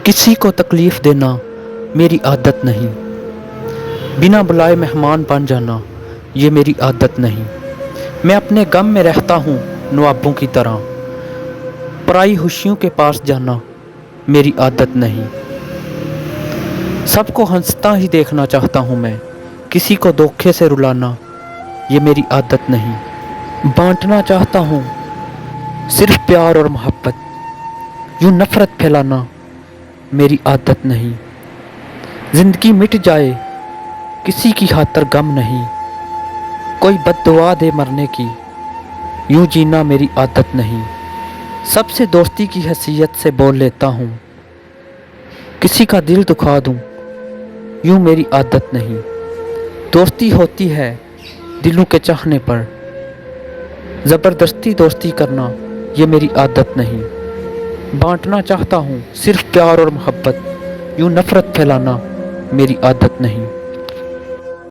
کسی کو تکلیف دینا میری عادت نہیں، بنا بلائے مہمان بن جانا یہ میری عادت نہیں۔ میں اپنے غم میں رہتا ہوں نوابوں کی طرح، پرائی خوشیوں کے پاس جانا میری عادت نہیں۔ سب کو ہنستا ہی دیکھنا چاہتا ہوں میں، کسی کو دھوکے سے رلانا یہ میری عادت نہیں۔ بانٹنا چاہتا ہوں صرف پیار اور محبت، یوں نفرت پھیلانا میری عادت نہیں۔ زندگی مٹ جائے کسی کی خاطر غم نہیں، کوئی بد دعا دے مرنے کی یوں جینا میری عادت نہیں۔ سب سے دوستی کی حیثیت سے بول لیتا ہوں، کسی کا دل دکھا دوں یوں میری عادت نہیں۔ دوستی ہوتی ہے دلوں کے چاہنے پر، زبردستی دوستی کرنا یہ میری عادت نہیں۔ بانٹنا چاہتا ہوں صرف پیار اور محبت، یوں نفرت پھیلانا میری عادت نہیں۔